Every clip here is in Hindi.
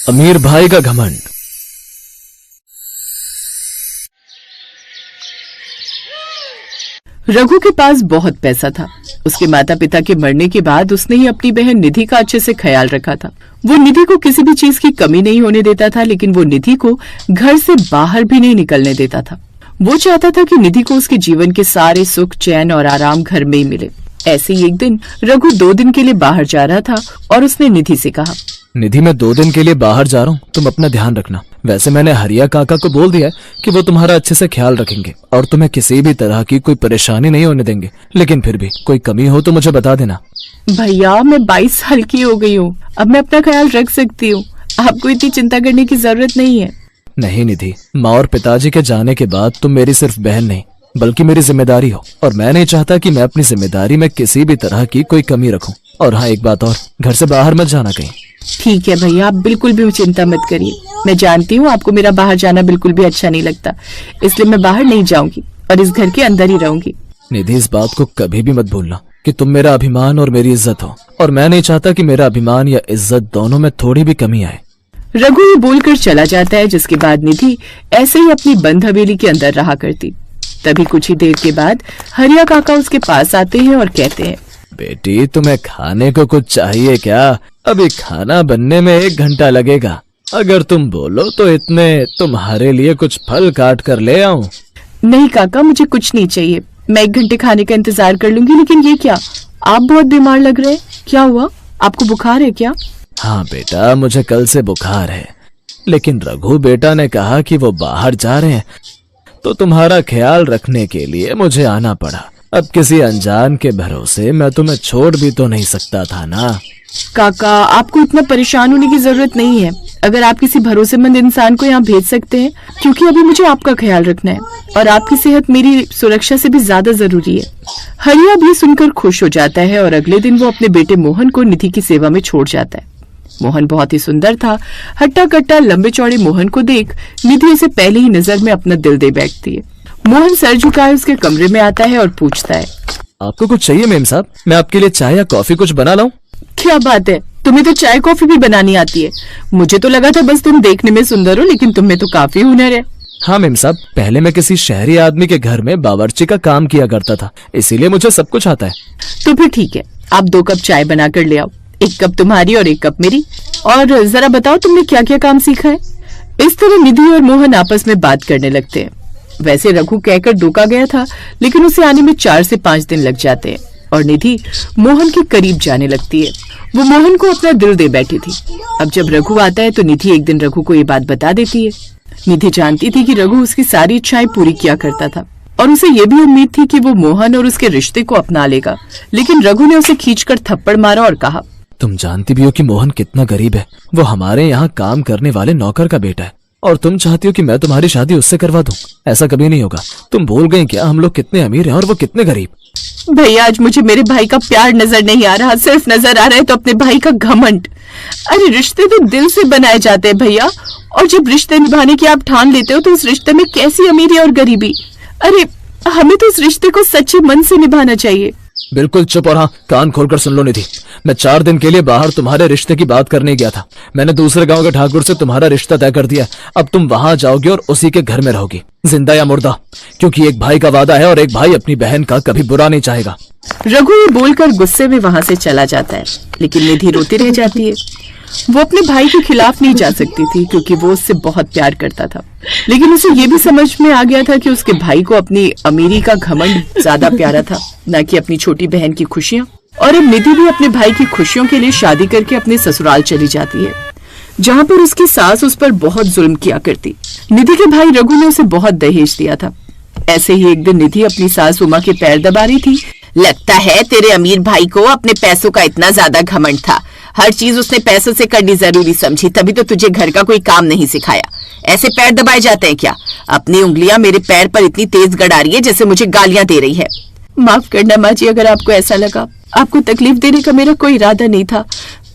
अमीर भाई का घमंड। रघु के पास बहुत पैसा था। उसके माता पिता के मरने के बाद उसने ही अपनी बहन निधि का अच्छे से ख्याल रखा था। वो निधि को किसी भी चीज की कमी नहीं होने देता था, लेकिन वो निधि को घर से बाहर भी नहीं निकलने देता था। वो चाहता था कि निधि को उसके जीवन के सारे सुख, चैन और आराम घर में ही मिले। ऐसे ही एक दिन रघु 2 दिन के लिए बाहर जा रहा था और उसने निधि से कहा, निधि, मैं 2 दिन के लिए बाहर जा रहा हूँ, तुम अपना ध्यान रखना। वैसे मैंने हरिया काका को बोल दिया है कि वो तुम्हारा अच्छे से ख्याल रखेंगे और तुम्हें किसी भी तरह की कोई परेशानी नहीं होने देंगे, लेकिन फिर भी कोई कमी हो तो मुझे बता देना। भैया, मैं 22 साल की हो गई हूँ, अब मैं अपना ख्याल रख सकती हूँ। आपको इतनी चिंता करने की जरूरत नहीं है। नहीं निधि, माँ और पिताजी के जाने के बाद तुम मेरी सिर्फ बहन नहीं बल्कि मेरी जिम्मेदारी हो, और मैं नहीं चाहता कि मैं अपनी जिम्मेदारी में किसी भी तरह की कोई कमी रखूं। और हाँ, एक बात और, घर से बाहर मत जाना कहीं। ठीक है भैया, आप बिल्कुल भी चिंता मत करिए। मैं जानती हूँ आपको मेरा बाहर जाना बिल्कुल भी अच्छा नहीं लगता, इसलिए मैं बाहर नहीं जाऊंगी और इस घर के अंदर ही रहूंगी। निधि, इस बात को कभी भी मत भूलना कि तुम मेरा अभिमान और मेरी इज्जत हो, और मैं नहीं चाहता कि मेरा अभिमान या इज्जत दोनों में थोड़ी भी कमी आए। रघु ये बोलकर चला जाता है, जिसके बाद निधि ऐसे ही अपनी बंद हवेली के अंदर रहा करती। तभी कुछ ही देर के बाद हरिया काका उसके पास आते हैं और कहते हैं, बेटी, तुम्हें खाने को कुछ चाहिए क्या? अभी खाना बनने में 1 घंटा लगेगा। अगर तुम बोलो तो इतने तुम्हारे लिए कुछ फल काट कर ले आऊं। नहीं काका, मुझे कुछ नहीं चाहिए, मैं 1 घंटे खाने का इंतजार कर लूंगी। लेकिन ये क्या, आप बहुत बीमार लग रहे हैं, क्या हुआ? आपको बुखार है क्या? हाँ बेटा, मुझे कल से बुखार है, लेकिन रघु बेटा ने कहा कि वो बाहर जा रहे हैं, तो तुम्हारा ख्याल रखने के लिए मुझे आना पड़ा। अब किसी अनजान के भरोसे मैं तुम्हें छोड़ भी तो नहीं सकता था ना। काका, आपको इतना परेशान होने की जरूरत नहीं है। अगर आप किसी भरोसेमंद इंसान को यहाँ भेज सकते हैं, क्योंकि अभी मुझे आपका ख्याल रखना है और आपकी सेहत मेरी सुरक्षा से भी ज्यादा जरूरी है। हरिया भी सुनकर खुश हो जाता है और अगले दिन वो अपने बेटे मोहन को निधि की सेवा में छोड़ जाता है। मोहन बहुत ही सुंदर था। हट्टा कट्टा लंबे चौड़े मोहन को देख निधि उसे पहले ही नजर में अपना दिल दे बैठती है। मोहन सर झुकाए उसके कमरे में आता है और पूछता है, आपको कुछ चाहिए मेम साहब? मैं आपके लिए चाय या कॉफी कुछ बना लाऊं? क्या बात है, तुम्हें तो चाय कॉफी भी बनानी आती है। मुझे तो लगा था बस तुम देखने में सुंदर हो, लेकिन तुम्हें तो काफी हुनर है। हाँ मेम साहब, पहले मैं किसी शहरी आदमी के घर में बावर्ची का काम किया करता था, इसीलिए मुझे सब कुछ आता है। तो फिर ठीक है, आप 2 कप चाय बना कर ले आओ, 1 कप तुम्हारी और 1 कप मेरी। और जरा बताओ तुमने क्या क्या काम सीखा है। इस तरह निधि और मोहन आपस में बात करने लगते हैं। वैसे रघु कहकर डोका गया था, लेकिन उसे आने में 4 से 5 दिन लग जाते हैं और निधि मोहन के करीब जाने लगती है। वो मोहन को अपना दिल दे बैठी थी। अब जब रघु आता है तो निधि एक दिन रघु को ये बात बता देती है। निधि जानती थी कि रघु उसकी सारी इच्छाएं पूरी किया करता था और उसे ये भी उम्मीद थी कि वो मोहन और उसके रिश्ते को अपना लेगा, लेकिन रघु ने उसे खींचकर थप्पड़ मारा और कहा, तुम जानती भी हो कि मोहन कितना गरीब है। वो हमारे यहाँ काम करने वाले नौकर का बेटा है, और तुम चाहती हो कि मैं तुम्हारी शादी उससे करवा दूं। ऐसा कभी नहीं होगा। तुम भूल गई क्या हम लोग कितने अमीर हैं और वो कितने गरीब? भैया, आज मुझे मेरे भाई का प्यार नजर नहीं आ रहा, सिर्फ नजर आ रहा है तो अपने भाई का घमंड। अरे रिश्ते तो दिल से बनाए जाते हैं भैया, और जब रिश्ते निभाने की आप ठान लेते हो तो उस रिश्ते में कैसी अमीरी और गरीबी। अरे हमें तो उस रिश्ते को सच्चे मन से निभाना चाहिए। बिल्कुल चुप, और हाँ, कान खोलकर सुन लो निधि, मैं 4 दिन के लिए बाहर तुम्हारे रिश्ते की बात करने गया था। मैंने दूसरे गांव के ठाकुर से तुम्हारा रिश्ता तय कर दिया। अब तुम वहां जाओगी और उसी के घर में रहोगी, जिंदा या मुर्दा, क्योंकि एक भाई का वादा है और एक भाई अपनी बहन का कभी बुरा नहीं चाहेगा। रघु ये बोलकर गुस्से में वहां से चला जाता है, लेकिन निधि रोती रह जाती है। वो अपने भाई के खिलाफ नहीं जा सकती थी, क्योंकि वो उससे बहुत प्यार करता था, लेकिन उसे ये भी समझ में आ गया था कि उसके भाई को अपनी अमीरी का घमंड ज्यादा प्यारा था, न कि अपनी छोटी बहन की खुशियाँ। और अब निधि भी अपने भाई की खुशियों के लिए शादी करके अपने ससुराल चली जाती है, जहाँ पर उसकी सास उस पर बहुत जुल्म किया करती। निधि के भाई रघु ने उसे बहुत दहेज दिया था। ऐसे ही एक दिन निधि अपनी सास उमा के पैर दबा रही थी। लगता है तेरे अमीर भाई को अपने पैसों का इतना ज्यादा घमंड था। हर चीज उसने पैसों से करनी जरूरी समझी, तभी तो तुझे घर का कोई काम नहीं सिखाया। ऐसे पैर दबाए जाते हैं क्या? अपनी उंगलियां मेरे पैर पर इतनी तेज गड़ा रही है जैसे मुझे गालियां दे रही है। माफ करना माँ जी, अगर आपको ऐसा लगा। आपको तकलीफ देने का मेरा कोई इरादा नहीं था,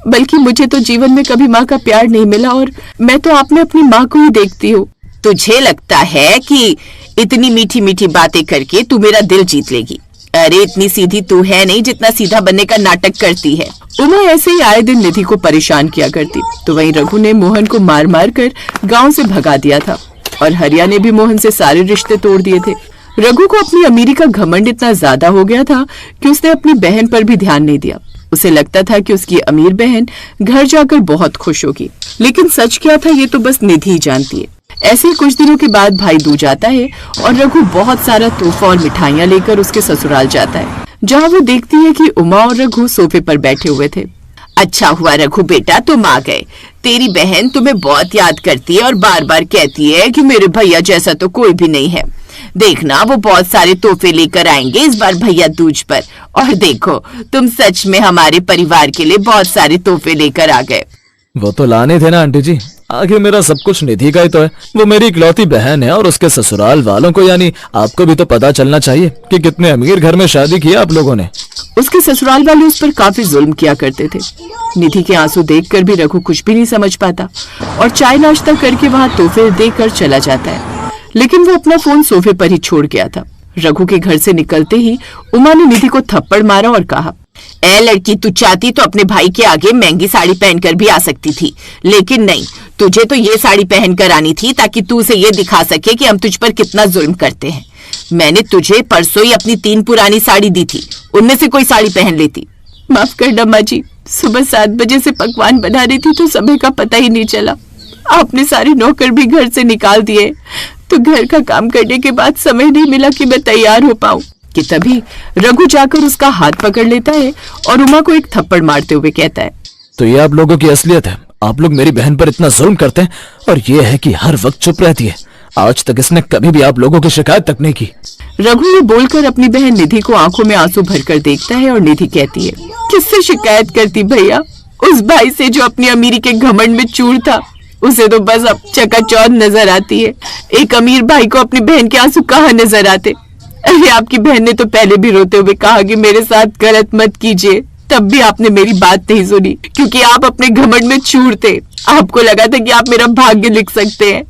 बल्कि मुझे तो जीवन में कभी माँ का प्यार नहीं मिला और मैं तो आप में अपनी माँ को ही देखती हूँ। तुझे लगता है कि इतनी मीठी मीठी बातें करके तू मेरा दिल जीत लेगी, अरे इतनी सीधी तू है नहीं जितना सीधा बनने का नाटक करती है। उमा ऐसे ही आए दिन निधि को परेशान किया करती, तो वहीं रघु ने मोहन को मार मार कर गांव से भगा दिया था और हरिया ने भी मोहन से सारे रिश्ते तोड़ दिए थे। रघु को अपनी अमीरी का घमंड इतना ज्यादा हो गया था कि उसने अपनी बहन पर भी ध्यान नहीं दिया। उसे लगता था कि उसकी अमीर बहन घर जाकर बहुत खुश होगी, लेकिन सच क्या था ये तो बस निधि ही जानती है। ऐसे ही कुछ दिनों के बाद भाई दूज आता है और रघु बहुत सारा तोहफा और मिठाइयाँ लेकर उसके ससुराल जाता है, जहाँ वो देखती है कि उमा और रघु सोफे पर बैठे हुए थे। अच्छा हुआ रघु बेटा तुम आ गए। तेरी बहन तुम्हें बहुत याद करती है और बार बार कहती है कि मेरे भैया जैसा तो कोई भी नहीं है। देखना वो बहुत सारे तोहफे लेकर आएंगे इस बार भैया दूज पर। और देखो तुम सच में हमारे परिवार के लिए बहुत सारे तोहफे लेकर आ गए। वो तो लाने थे ना आंटी जी, आखिर मेरा सब कुछ निधि का ही तो है। वो मेरी इकलौती बहन है और उसके ससुराल वालों को यानी आपको भी तो पता चलना चाहिए कि कितने अमीर घर में शादी की आप लोगों ने। उसके ससुराल वाले उस पर काफी जुल्म किया करते थे। निधि के आंसू देखकर भी रघु कुछ भी नहीं समझ पाता और चाय नाश्ता करके वहाँ तोहफे देकर चला जाता है, लेकिन वो अपना फोन सोफे पर ही छोड़ गया था। रघु के घर से निकलते ही उमा ने निधि को थप्पड़ मारा और कहा, ए लड़की तू चाहती तो अपने भाई के आगे महंगी साड़ी पहनकर भी आ सकती थी, लेकिन नहीं, तुझे तो ये साड़ी पहन कर आनी थी ताकि तू उसे ये दिखा सके कि हम तुझ पर कितना जुल्म करते हैं। मैंने तुझे परसों ही अपनी 3 पुरानी साड़ी दी थी, उनमें से कोई साड़ी पहन लेती। माफ करना माँ जी, सुबह 7 बजे से पकवान बना रही थी तो समय का पता ही नहीं चला। आपने सारे नौकर भी घर से निकाल दिए, तो घर का काम करने के बाद समय नहीं मिला कि मैं तैयार हो पाऊं। कि तभी रघु जाकर उसका हाथ पकड़ लेता है और उमा को एक थप्पड़ मारते हुए कहता है, तो ये आप लोगों की असलियत है। आप लोग मेरी बहन पर इतना जुल्म करते हैं और ये है कि हर वक्त चुप रहती है। आज तक इसने कभी भी आप लोगों की शिकायत तक नहीं की। रघु ये बोलकर अपनी बहन निधि को आंखों में आंसू भरकर देखता है और निधि कहती है, किससे शिकायत करती भैया? उस भाई से जो अपनी अमीरी के घमंड में चूर था। उसे तो बस अब चकाचौंध नजर आती है। एक अमीर भाई को अपनी बहन के आंसू कहाँ नजर आते? अरे आपकी बहन ने तो पहले भी रोते हुए कहा कि मेरे साथ गलत मत कीजिए, तब भी आपने मेरी बात नहीं सुनी क्योंकि आप अपने घमंड में चूर थे। आपको लगा था कि आप मेरा भाग्य लिख सकते हैं,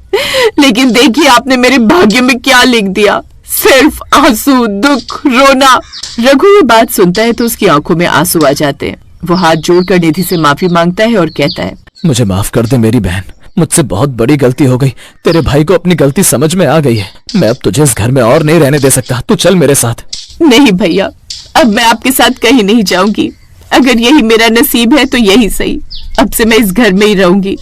लेकिन देखिए आपने मेरे भाग्य में क्या लिख दिया, सिर्फ आंसू, दुख, रोना। रघु ये बात सुनता है तो उसकी आंखों में आंसू आ जाते हैं। वो हाथ जोड़कर निधि से माफी मांगता है और कहता है, मुझे माफ कर दे मेरी बहन, मुझसे बहुत बड़ी गलती हो गई। तेरे भाई को अपनी गलती समझ में आ गई है। मैं अब तुझे इस घर में और नहीं रहने दे सकता, तू चल मेरे साथ। नहीं भैया, अब मैं आपके साथ कहीं नहीं जाऊंगी। अगर यही मेरा नसीब है तो यही सही। अब से मैं इस घर में ही रहूंगी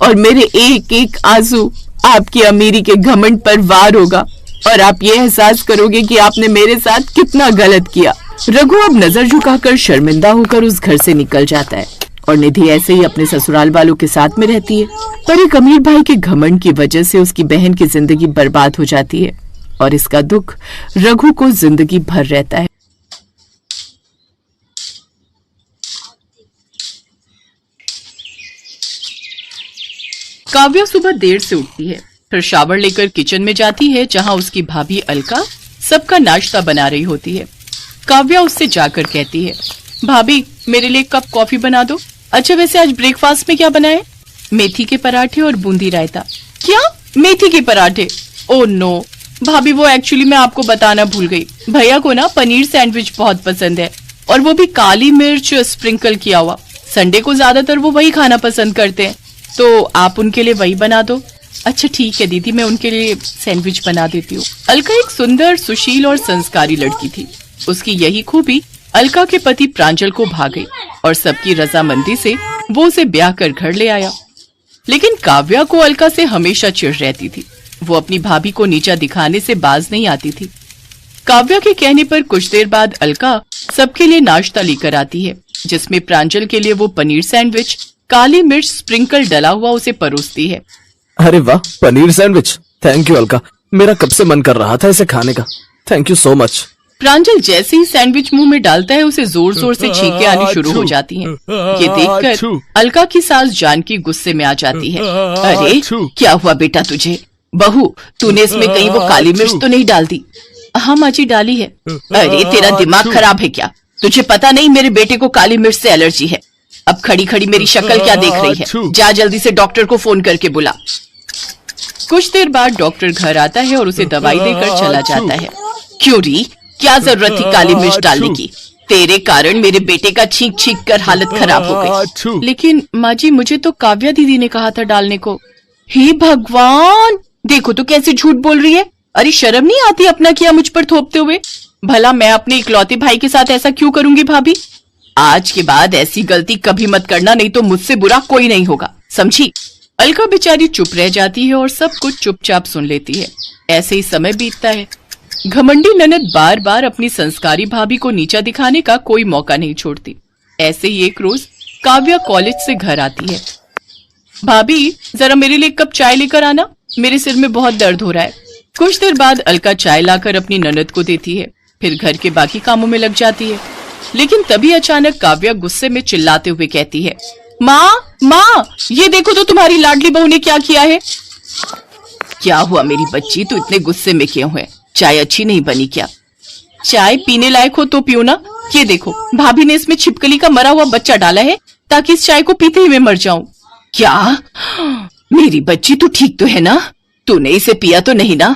और मेरे एक एक आंसू आपकी अमीरी के घमंड पर वार होगा और आप ये एहसास करोगे कि आपने मेरे साथ कितना गलत किया। रघु अब नजर झुकाकर शर्मिंदा होकर उस घर से निकल जाता है और निधि ऐसे ही अपने ससुराल वालों के साथ में रहती है। पर एक अमीर भाई के घमंड की वजह से उसकी बहन की जिंदगी बर्बाद हो जाती है और इसका दुख रघु को जिंदगी भर रहता है। काव्या सुबह देर से उठती है, फिर शावर लेकर किचन में जाती है जहां उसकी भाभी अलका सबका नाश्ता बना रही होती है। काव्या उससे जाकर कहती है, भाभी मेरे लिए कप कॉफी बना दो। अच्छा वैसे आज ब्रेकफास्ट में क्या बनाए? मेथी के पराठे और बूंदी रायता। क्या मेथी के पराठे? ओह नो भाभी, वो एक्चुअली मैं आपको बताना भूल गई। भैया को ना पनीर सैंडविच बहुत पसंद है और वो भी काली मिर्च स्प्रिंकल किया हुआ। संडे को ज्यादातर वो वही खाना पसंद करते हैं, तो आप उनके लिए वही बना दो। अच्छा ठीक है दीदी, मैं उनके लिए सैंडविच बना देती हूँ। अलका एक सुंदर, सुशील और संस्कारी लड़की थी। उसकी यही खूबी अलका के पति प्रांजल को भा गई और सबकी रजामंदी से वो उसे ब्याह कर घर ले आया। लेकिन काव्या को अलका से हमेशा चिढ़ रहती थी। वो अपनी भाभी को नीचा दिखाने से बाज नहीं आती थी। काव्या के कहने पर कुछ देर बाद अलका सबके लिए नाश्ता लेकर आती है, जिसमें प्रांजल के लिए वो पनीर सैंडविच काली मिर्च स्प्रिंकल डला हुआ उसे परोसती है। अरे वाह, paneer sandwich, thank you Alka, मेरा कब से मन कर रहा था इसे खाने का। Thank you so much. Pranjal जैसे ही सैंडविच मुंह में डालता है उसे जोर जोर से छींकें आनी शुरू हो जाती हैं। ये देखकर अलका की सास जानकी गुस्से में आ जाती है। अरे क्या हुआ बेटा तुझे? बहू तूने इसमें कहीं वो काली मिर्च तो नहीं डाल दी? हाँ माँ जी डाली है। अरे तेरा दिमाग खराब है क्या? तुझे पता नहीं मेरे बेटे को काली मिर्च से एलर्जी है। अब खड़ी खड़ी मेरी शक्ल क्या देख रही है? जा जल्दी से डॉक्टर को फोन करके बुला। कुछ देर बाद डॉक्टर घर आता है और उसे दवाई देकर चला जाता है। क्यों री, क्या जरूरत थी काली मिर्च डालने की? तेरे कारण मेरे बेटे का छींक छींक कर हालत खराब हो गई। लेकिन माँ जी, मुझे तो काव्या दीदी ने कहा था डालने को। हे भगवान, देखो तो कैसे झूठ बोल रही है। अरे शर्म नहीं आती अपना किया मुझ पर थोपते हुए? भला मैं अपने इकलौते भाई के साथ ऐसा क्यों करूंगी भाभी? आज के बाद ऐसी गलती कभी मत करना, नहीं तो मुझसे बुरा कोई नहीं होगा, समझी? अलका बेचारी चुप रह जाती है और सब कुछ चुपचाप सुन लेती है। ऐसे ही समय बीतता है। घमंडी ननद बार बार अपनी संस्कारी भाभी को नीचा दिखाने का कोई मौका नहीं छोड़ती। ऐसे ही एक रोज काव्या कॉलेज से घर आती है। भाभी, जरा मेरे लिए एक कप चाय लेकर आना, मेरे सिर में बहुत दर्द हो रहा है। कुछ देर बाद अलका चाय लाकर अपनी ननद को देती है, फिर घर के बाकी कामों में लग जाती है। लेकिन तभी अचानक काव्या गुस्से में चिल्लाते हुए कहती है, माँ, ये देखो तो तुम्हारी लाडली बहू ने क्या किया है। क्या हुआ मेरी बच्ची, तू इतने गुस्से में क्यों है? चाय अच्छी नहीं बनी क्या? चाय पीने लायक हो तो पियो ना। ये देखो, भाभी ने इसमें छिपकली का मरा हुआ बच्चा डाला है ताकि इस चाय को पीते ही मैं मर जाऊं। क्या? मेरी बच्ची तू ठीक तो है ना? तूने इसे पिया तो नहीं ना?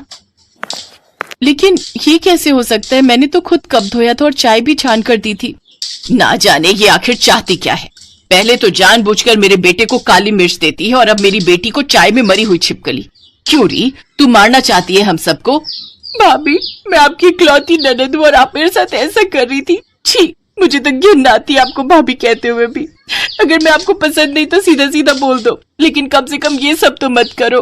लेकिन ये कैसे हो सकता है? मैंने तो खुद कप धोया था और चाय भी छान कर दी थी। ना जाने ये आखिर चाहती क्या है। पहले तो जानबूझकर मेरे बेटे को काली मिर्च देती है और अब मेरी बेटी को चाय में मरी हुई छिपकली। क्यों री, तू मारना चाहती है हम सबको? भाभी, मैं आपकी इकलौती ननद हूं और आप मेरे साथ ऐसा कर रही थी। छी, मुझे तो घिन आती है आपको भाभी कहते हुए भी। अगर मैं आपको पसंद नहीं तो सीधा सीधा बोल दो, लेकिन कम से कम ये सब तो मत करो।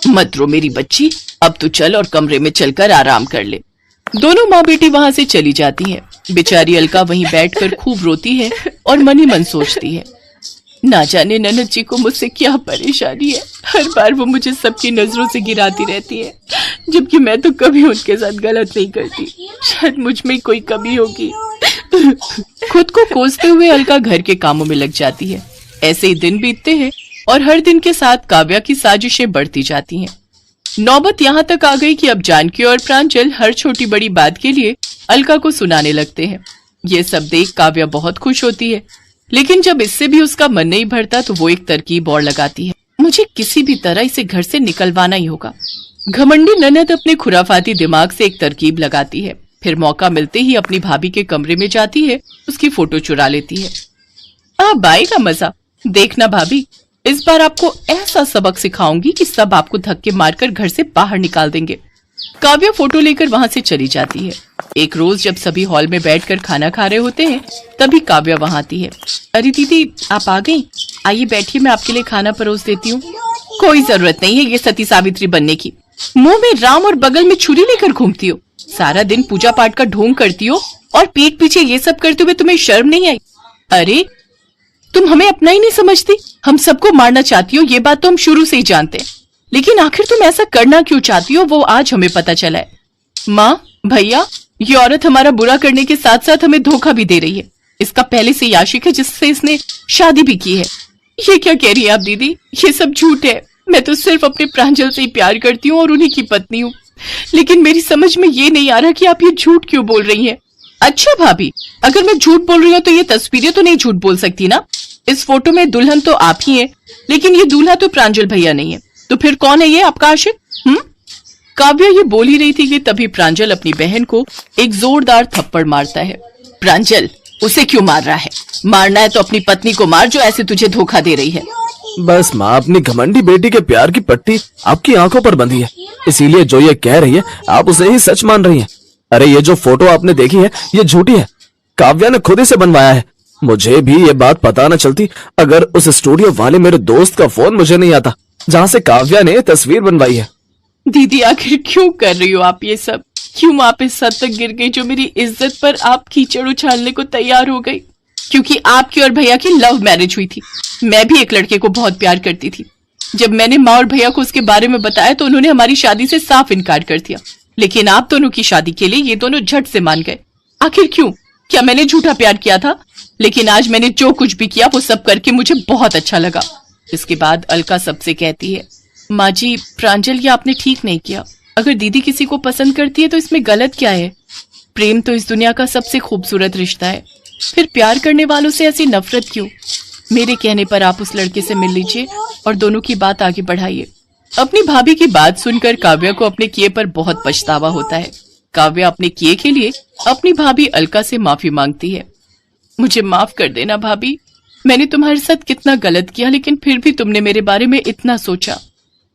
मत रो मेरी बच्ची, अब तू चल और कमरे में चलकर आराम कर ले। दोनों माँ बेटी वहां से चली जाती हैं। बेचारी अलका वहीं बैठकर खूब रोती है और मन ही मन सोचती है, ना जाने ननद जी को मुझसे क्या परेशानी है। हर बार वो मुझे सबकी नजरों से गिराती रहती है, जबकि मैं तो कभी उनके साथ गलत नहीं करती। शायद मुझ में कोई कमी होगी। खुद को कोसते हुए अलका घर के कामों में लग जाती है। ऐसे ही दिन बीतते हैं और हर दिन के साथ काव्या की साजिशें बढ़ती जाती हैं। नौबत यहाँ तक आ गई कि अब जानकी और प्रांजल हर छोटी बड़ी बात के लिए अलका को सुनाने लगते हैं। ये सब देख काव्या बहुत खुश होती है, लेकिन जब इससे भी उसका मन नहीं भरता तो वो एक तरकीब और लगाती है। मुझे किसी भी तरह इसे घर से निकलवाना ही होगा। घमंडी ननद अपने खुराफाती दिमाग से एक तरकीब लगाती है, फिर मौका मिलते ही अपनी भाभी के कमरे में जाती है, उसकी फोटो चुरा लेती है। अब आएगा मजा, देखना भाभी, इस बार आपको ऐसा सबक सिखाऊंगी कि सब आपको धक्के मारकर घर से बाहर निकाल देंगे। काव्या फोटो लेकर वहां से चली जाती है। एक रोज जब सभी हॉल में बैठकर खाना खा रहे होते हैं, तभी काव्या वहां आती है। अरे दीदी, आप आ गई? आइए बैठिए, मैं आपके लिए खाना परोस देती हूँ। कोई जरूरत नहीं है ये सती सावित्री बनने की। मुंह में राम और बगल में छुरी लेकर घूमती हो। सारा दिन पूजा पाठ का ढोंग करती हो और पीठ पीछे ये सब करते हुए तुम्हें शर्म नहीं आई? अरे तुम हमें अपना ही नहीं समझती। हम सबको मारना चाहती हो, ये बात तो हम शुरू से ही जानते हैं, लेकिन आखिर तुम ऐसा करना क्यों चाहती हो वो आज हमें पता चला है। माँ, भैया, ये औरत हमारा बुरा करने के साथ साथ हमें धोखा भी दे रही है। इसका पहले से आशिक है जिससे इसने शादी भी की है। ये क्या कह रही है आप दीदी? ये सब झूठ है। मैं तो सिर्फ अपने प्रांजल से ही प्यार करती हूँ और उन्हीं की पत्नी हूँ, लेकिन मेरी समझ में ये नहीं आ रहा कि आप ये झूठ क्यों बोल रही हैं। अच्छा भाभी, अगर मैं झूठ बोल रही हूँ तो ये तस्वीरें तो नहीं झूठ बोल सकती ना? इस फोटो में दुल्हन तो आप ही हैं, लेकिन ये दूल्हा तो प्रांजल भैया नहीं है। तो फिर कौन है ये आपका आशिक? काव्या ये बोल ही रही थी कि तभी प्रांजल अपनी बहन को एक जोरदार थप्पड़ मारता है। प्रांजल, उसे क्यों मार रहा है? मारना है तो अपनी पत्नी को मार जो ऐसे तुझे धोखा दे रही है। बस माँ, अपनी घमंडी बेटी के प्यार की पट्टी आपकी आंखों पर बंधी है, इसीलिए जो ये कह रही है आप उसे ही सच मान रही हैं। अरे ये जो फोटो आपने देखी है ये झूठी है, काव्या ने खुद इसे बनवाया है। मुझे भी ये बात पता न चलती अगर उस स्टूडियो वाले मेरे दोस्त का फोन मुझे नहीं आता जहाँ से काव्या ने तस्वीर बनवाई है। दीदी, आखिर क्यों कर रही हो आप ये सब? क्यों आप इस हद तक गिर गई जो मेरी इज्जत पर आप कीचड़ उछालने को तैयार हो गई? क्योंकि आपकी और भैया की लव मैरिज हुई थी। मैं भी एक लड़के को बहुत प्यार करती थी। जब मैंने माँ और भैया को उसके बारे में बताया तो उन्होंने हमारी शादी से साफ इनकार कर दिया, लेकिन आप दोनों की शादी के लिए ये दोनों झट से मान गए। आखिर क्यों? क्या मैंने झूठा प्यार किया था? लेकिन आज मैंने जो कुछ भी किया वो सब करके मुझे बहुत अच्छा लगा। इसके बाद अलका सबसे कहती है, माँ जी, प्रांजल, ये आपने ठीक नहीं किया। अगर दीदी किसी को पसंद करती है तो इसमें गलत क्या है? प्रेम तो इस दुनिया का सबसे खूबसूरत रिश्ता है, फिर प्यार करने वालों से ऐसी नफरत क्यों? मेरे कहने पर आप उस लड़के से मिल लीजिए और दोनों की बात आगे बढ़ाइए। अपनी भाभी की बात सुनकर काव्या को अपने किए पर बहुत पछतावा होता है। काव्या अपने किए के लिए अपनी भाभी अलका से माफी मांगती है। मुझे माफ कर देना भाभी, मैंने तुम्हारे साथ कितना गलत किया, लेकिन फिर भी तुमने मेरे बारे में इतना सोचा।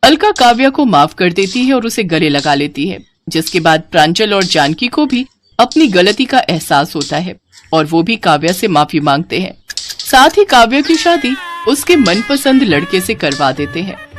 अलका काव्या को माफ कर देती है और उसे गले लगा लेती है, जिसके बाद प्रांजल और जानकी को भी अपनी गलती का एहसास होता है और वो भी काव्या से माफी मांगते हैं। साथ ही काव्या की शादी उसके मनपसंद लड़के से करवा देते हैं।